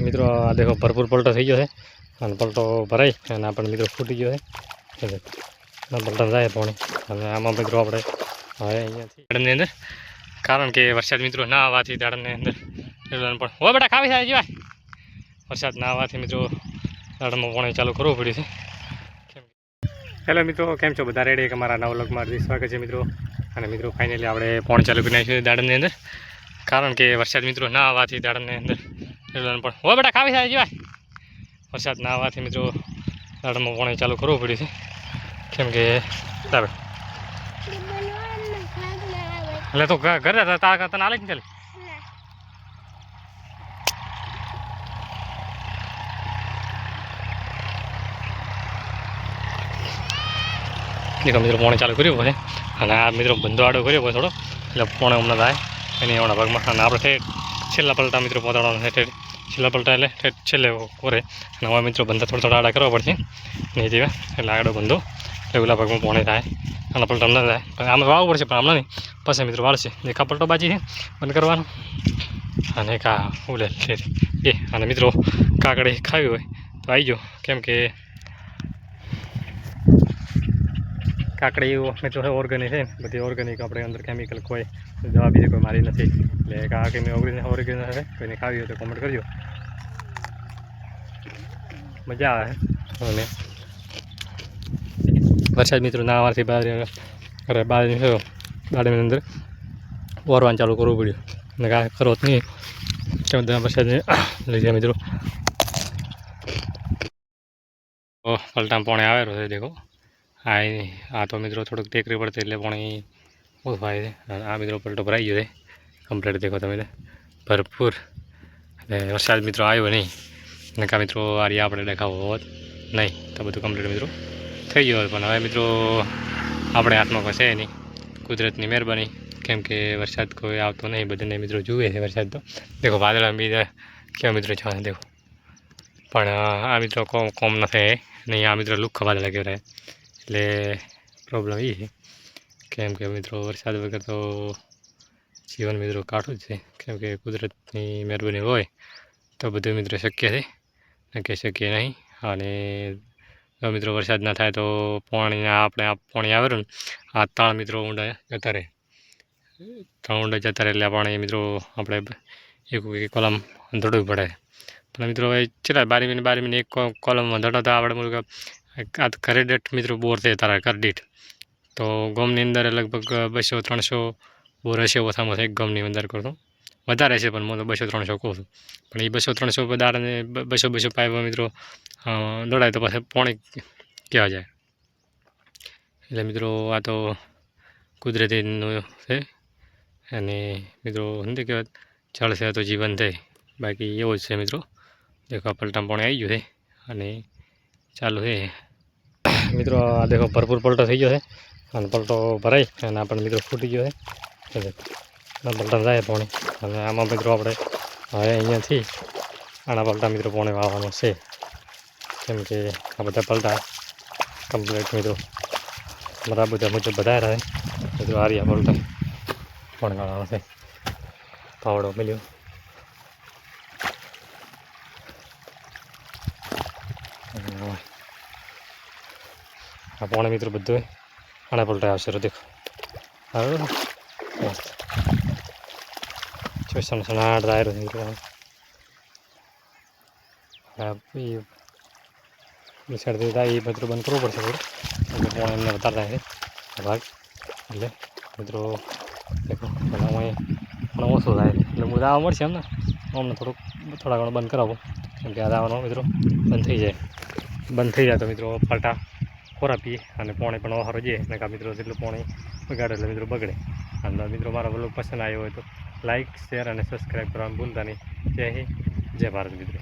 મિત્રો આ દેખો ભરપૂર પલટો થઈ ગયો છે અને પલટો ભરાઈ અને આપણે મિત્રો ફૂટી ગયો છે પલટા જાય પાણી અને આમાં મિત્રો આપણે હવે અહીંયાથી દાડનની અંદર કારણ કે વરસાદ મિત્રો ના આવવાથી દાડનની અંદર પણ હો બેટા ખાવી થાય જીવાય વરસાદ ના આવવાથી મિત્રો દાડનમાં પાણી ચાલુ કરવું પડ્યું છે. હેલો મિત્રો, કેમ છો બધા? રેડી કે મારા નવા વ્લોગમાં સ્વાગત છે મિત્રો. અને મિત્રો ફાઇનલી આપણે પાણી ચાલુ કરી નાખ્યું દાડનની અંદર કારણ કે વરસાદ મિત્રો ના આવવાથી દાડનની અંદર પણ હો બેટા ખાવી થાય જીવાય વરસાદ ના આવવાથી મિત્રો દાડનમાં પાણી ચાલુ કરવું પડ્યું છે કેમ કે એટલે તો ઘરે તારા તને આલે જ ચાલે મિત્રો પાણી ચાલુ કર્યું છે અને આ મિત્રો બંધો આડો કર્યો હોય થોડો એટલે પાણી હમણાં થાય એની હમણાં ભાગમાં અને આપણે છેલ્લા પલટા મિત્રો પહોંચાડવાનું છે છેલ્લા પલટા એટલે છેલ્લે કોરે અને હવે મિત્રો બંધા થોડા આડા કરવા પડશે નહીં જેવા એટલે આગળ બંધો એટલે ઓલા ભાગમાં પાણી થાય અને પલટા ન થાય પણ આમાં વાવવું પડશે પણ હમણાં નહીં પછી મિત્રો વાળશે એક આ પલટો બાજી છે બંધ કરવાનો અને એક આ ઉલે એ અને મિત્રો કાકડી ખાવી હોય તો આવી જાઓ કેમ કે કાકડી મિત્રો ઓર્ગેનિક છે ને બધી ઓર્ગેનિક આપણે અંદર કેમિકલ કોઈ દવા બીજી કોઈ મારી નથી એટલે કાકડી ઓર્ગેનિક છે કોઈને ખાવી હોય તો કોમેન્ટ કરજો, મજા આવે. અને વરસાદ મિત્રો ના આવવાથી બારની ગાર્ડનની અંદર ઓરવાનું ચાલુ કરવું પડ્યું અને કાંઈ કરો જ નહીં કેમ બધા વરસાદને લીધે મિત્રો પલટામાં પાણી આવેલું છે દેખો. આ તો મિત્રો થોડુંક ટેકરી પડતી એટલે પાણી ઓછું થાય છે અને આ મિત્રો પલટો ભરાઈ ગયો છે કમ્પ્લીટ દેખો તમે ભરપૂર એટલે વરસાદ મિત્રો આવ્યો નહીં અને કાં મિત્રો આ રહ્યા આપણે દેખાવો હોત નહીં તો બધું કમ્પ્લીટ મિત્રો થઈ ગયો હોય. પણ હવે મિત્રો આપણે હાથમાં કોઈ છે નહીં, કુદરતની મહેરબાની કેમ કે વરસાદ કોઈ આવતો નહીં, બધાને મિત્રો જુએ છે વરસાદ તો દેખો વાદળા બીજા કેવા મિત્રો છે દેખો પણ આ મિત્રો કોમ નથી નહીં, આ મિત્રો લુખ્ખા વાદળા કહેવાય એટલે પ્રોબ્લેમ એ છે કેમ કે મિત્રો વરસાદ વગર તો જીવન મિત્રો કાઢું જ છે કેમ કે કુદરતની મહેરબાની હોય તો બધું મિત્રો શક્ય છે ન કહી શકીએ નહીં. અને જો મિત્રો વરસાદ ના થાય તો પાણી આવેલું ને આ ત્રણ મિત્રો ઊંડા જતા રહે, ત્રણ ઊંડા જતા રહે એટલે પાણી મિત્રો આપણે એક કોલમ ધડવું પડે. પણ મિત્રો હવે ચલા 12 મિનિટ એક કોલમમાં ધડો આપણે આ ઘરે દીઠ મિત્રો બોર છે તારા ઘર દીઠ તો ગામની અંદર લગભગ 200-300 બોર હશે ઓછામાં એક ગામની અંદર કરતો વધારે છે પણ હું તો 200-300 કહું છું. પણ એ 200-300 દાડાને 200 પાઇપ મિત્રો દોડાય તો પછી પાણી કહેવા જાય. એટલે મિત્રો આ તો કુદરતીનું છે અને મિત્રો નથી કહેવાય જળ છે તો જીવન છે, બાકી એવો જ છે મિત્રો. દેખો પલટામાં પાણી આવી ગયું છે અને ચાલુ છે મિત્રો. આ દેખો ભરપૂર પલટો થઈ ગયો છે અને પલટો ભરાઈ અને આપણે મિત્રો ફૂટી ગયો છે પલટા જાય પાણી અને આમાં મિત્રો આપણે હવે અહીંયાથી આના પલટા મિત્રો પાણી વાળવાનું છે કેમ કે આ બધા પલટા કમ્પ્લીટ મિત્રો મારા બધા મુજબ બધા રહે મિત્રો આરિયા પલટા પાણી વાળવાનું છે. પાવડો મળ્યો આ પાણી મિત્રો બધું આના પલટા આવશે દેખો હવે સનાટ દાયરો સાઈડથી થાય એ મિત્રો બંધ કરવું પડશે થોડું એટલે પાણી એમને વધારે થાય છે ભાગ એટલે મિત્રો દેખો પણ ઓછું થાય એટલે હું દાવા મળશે એમને અમને થોડા ઘણો બંધ કરાવો કેમ કે આ દાવાનો મિત્રો બંધ થઈ જાય તો મિત્રો પલટા ખોરા પીએ અને પાણી પણ ઓહારો જઈએ ને કાં મિત્રો જેટલું પાણી બગાડે એટલે મિત્રો બગડે. અને મિત્રો મારો વ્લોગ પસંદ આવ્યો હોય તો લાઇક, શેર અને સબસ્ક્રાઈબ કરવાનું ભૂલતા નહીં. જય હિન્દ, જય ભારત મિત્રો.